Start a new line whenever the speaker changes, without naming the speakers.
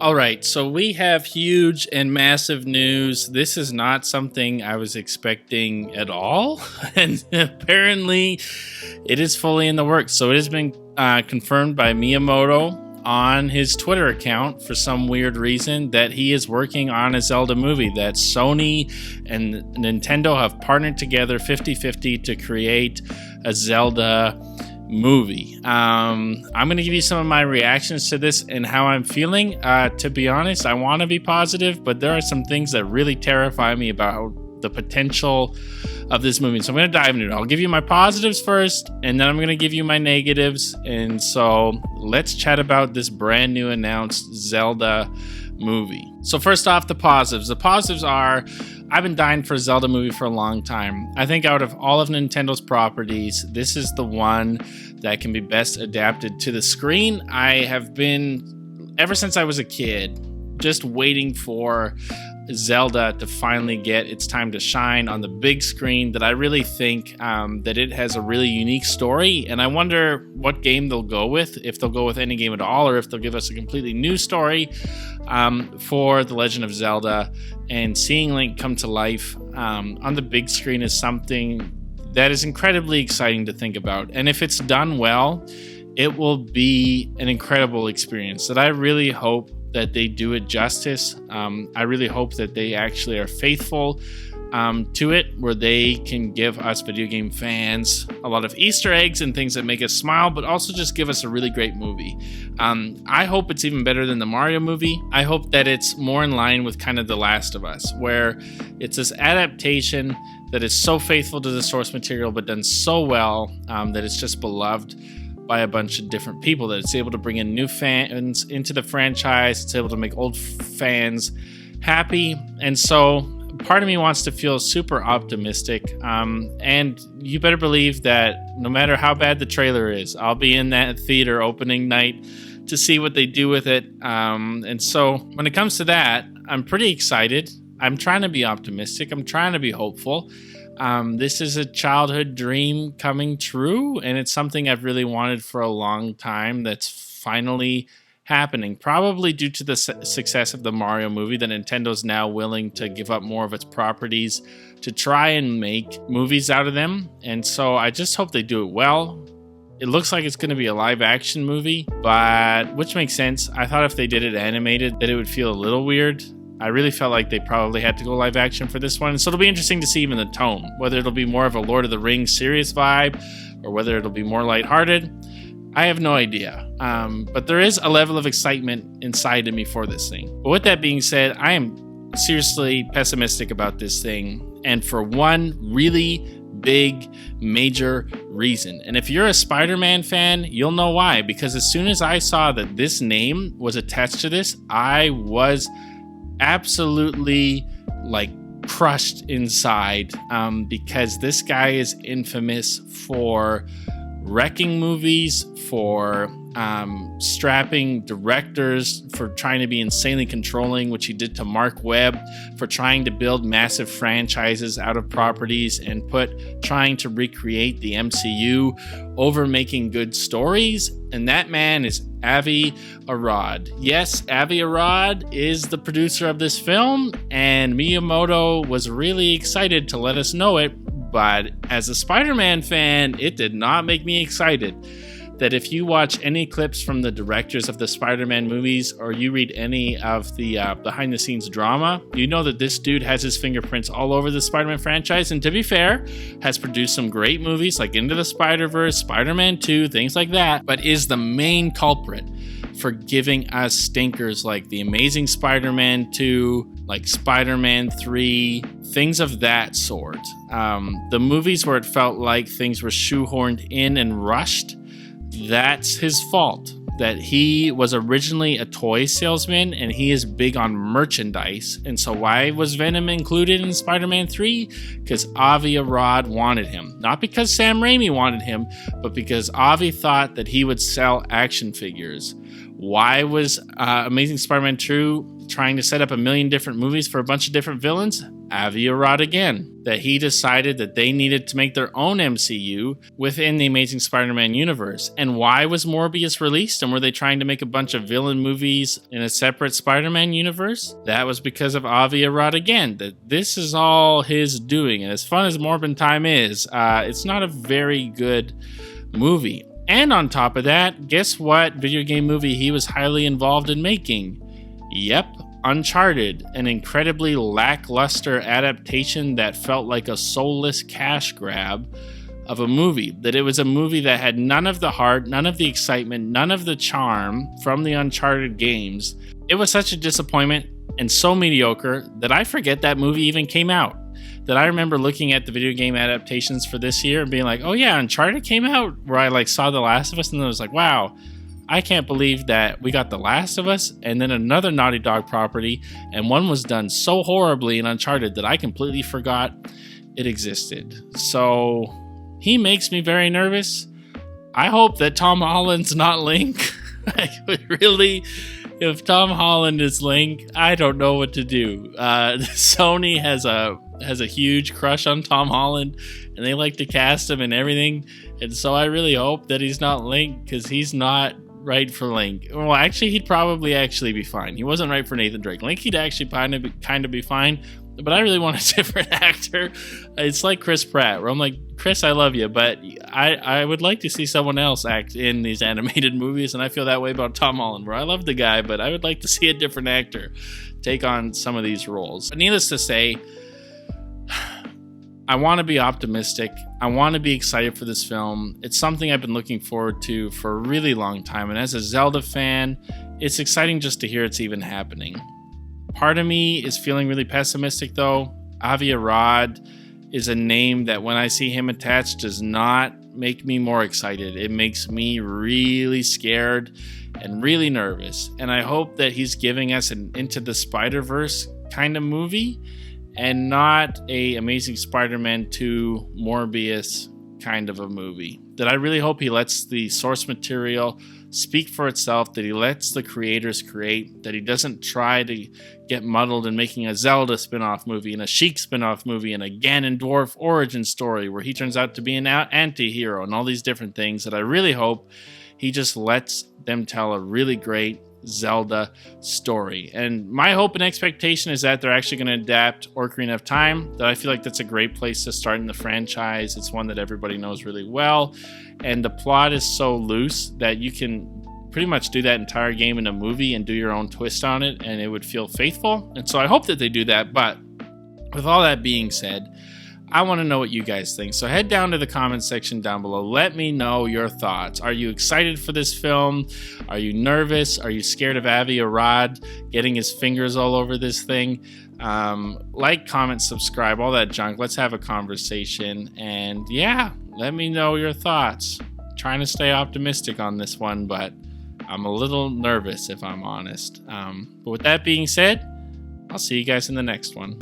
All right, so we have huge and massive news. This is not something I was expecting at all, and apparently it is fully in the works. So it has been confirmed by Miyamoto on his Twitter account for some weird reason that he is working on a Zelda movie, that Sony and Nintendo have partnered together 50-50 to create a Zelda movie. I'm going to give you some of my reactions to this and how I'm feeling. To be honest, I want to be positive, but there are some things that really terrify me about the potential of this movie. So I'm going to dive into it. I'll give you my positives first, and then I'm going to give you my negatives. And so let's chat about this brand new announced Zelda movie. So first off, the positives. The positives are, I've been dying for a Zelda movie for a long time. I think out of all of Nintendo's properties, this is the one that can be best adapted to the screen. I have been, ever since I was a kid, just waiting for Zelda to finally get its time to shine on the big screen, that I really think that it has a really unique story, and I wonder what game they'll go with, if they'll go with any game at all, or if they'll give us a completely new story for The Legend of Zelda. And seeing Link come to life on the big screen is something that is incredibly exciting to think about, and if it's done well, it will be an incredible experience that I really hope that they do it justice. I really hope that they actually are faithful to it, where they can give us video game fans a lot of Easter eggs and things that make us smile, but also just give us a really great movie. I hope it's even better than the Mario movie. I hope that it's more in line with kind of The Last of Us, where it's this adaptation that is so faithful to the source material, but done so well that it's just beloved by a bunch of different people, that it's able to bring in new fans into the franchise. It's able to make old fans happy. And so part of me wants to feel super optimistic. And you better believe that no matter how bad the trailer is, I'll be in that theater opening night to see what they do with it. And so when it comes to that, I'm pretty excited. I'm trying to be optimistic. I'm trying to be hopeful. This is a childhood dream coming true, and it's something I've really wanted for a long time that's finally happening, probably due to the success of the Mario movie, that Nintendo's now willing to give up more of its properties to try and make movies out of them. And so I just hope they do it well. It looks like it's going to be a live action movie, but which makes sense. I thought if they did it animated that it would feel a little weird. I really felt like they probably had to go live action for this one. So it'll be interesting to see even the tone, whether it'll be more of a Lord of the Rings serious vibe or whether it'll be more lighthearted. I have no idea. But there is a level of excitement inside of me for this thing. But with that being said, I am seriously pessimistic about this thing, and for one really big, major reason. And if you're a Spider-Man fan, you'll know why. Because as soon as I saw that this name was attached to this, I was absolutely crushed inside, because this guy is infamous for wrecking movies, for strapping directors, for trying to be insanely controlling, which he did to Mark Webb, for trying to build massive franchises out of properties and trying to recreate the MCU over making good stories. And that man is Avi Arad. Yes, Avi Arad is the producer of this film, and Miyamoto was really excited to let us know it. But as a Spider-Man fan, it did not make me excited. That if you watch any clips from the directors of the Spider-Man movies, or you read any of the behind-the-scenes drama, you know that this dude has his fingerprints all over the Spider-Man franchise, and to be fair, has produced some great movies like Into the Spider-Verse, Spider-Man 2, things like that, but is the main culprit for giving us stinkers like The Amazing Spider-Man 2, like Spider-Man 3, things of that sort. The movies where it felt like things were shoehorned in and rushed, that's his fault. That he was originally a toy salesman and he is big on merchandise. And so why was Venom included in Spider-Man 3? Because Avi Arad wanted him. Not because Sam Raimi wanted him, but because Avi thought that he would sell action figures. Why was Amazing Spider-Man 2 trying to set up a million different movies for a bunch of different villains? Avi Arad again, that he decided that they needed to make their own MCU within the Amazing Spider-Man universe. And why was Morbius released? And were they trying to make a bunch of villain movies in a separate Spider-Man universe? That was because of Avi Arad again, that this is all his doing. And as fun as Morbin Time is, it's not a very good movie. And on top of that, guess what video game movie he was highly involved in making? Yep, Uncharted, an incredibly lackluster adaptation that felt like a soulless cash grab of a movie. That it was a movie that had none of the heart, none of the excitement, none of the charm from the Uncharted games. It was such a disappointment and so mediocre that I forget that movie even came out. That I remember looking at the video game adaptations for this year and being like, oh yeah, Uncharted came out, where I saw The Last of Us and I was like, wow, I can't believe that we got The Last of Us and then another Naughty Dog property, and one was done so horribly in Uncharted that I completely forgot it existed. So he makes me very nervous. I hope that Tom Holland's not Link. Really, if Tom Holland is Link, I don't know what to do. Sony has a huge crush on Tom Holland, and they like to cast him and everything. And so I really hope that he's not Link, because he's not right for Link. Well, actually, he'd probably be fine. He wasn't right for Nathan Drake. Link, he'd actually kind of be fine. But I really want a different actor. It's like Chris Pratt, where I'm like, Chris, I love you, but I would like to see someone else act in these animated movies. And I feel that way about Tom Holland, where I love the guy, but I would like to see a different actor take on some of these roles. But needless to say, I want to be optimistic. I want to be excited for this film. It's something I've been looking forward to for a really long time. And as a Zelda fan, it's exciting just to hear it's even happening. Part of me is feeling really pessimistic, though. Avi Arad is a name that when I see him attached does not make me more excited. It makes me really scared and really nervous. And I hope that he's giving us an Into the Spider-Verse kind of movie, and not a Amazing Spider-Man 2 Morbius kind of a movie. That I really hope he lets the source material speak for itself, that he lets the creators create, that he doesn't try to get muddled in making a Zelda spin-off movie and a Sheik spin-off movie and a Ganondorf origin story where he turns out to be an anti-hero and all these different things. That I really hope he just lets them tell a really great Zelda story. And my hope and expectation is that they're actually going to adapt Ocarina of Time. That I feel like that's a great place to start in the franchise. It's one that everybody knows really well, and the plot is so loose that you can pretty much do that entire game in a movie and do your own twist on it, and it would feel faithful. And so I hope that they do that. But with all that being said, I want to know what you guys think. So head down to the comment section down below. Let me know your thoughts. Are you excited for this film? Are you nervous? Are you scared of Avi Arad getting his fingers all over this thing? Like, comment, subscribe, all that junk. Let's have a conversation. And yeah, let me know your thoughts. I'm trying to stay optimistic on this one, but I'm a little nervous if I'm honest. But with that being said, I'll see you guys in the next one.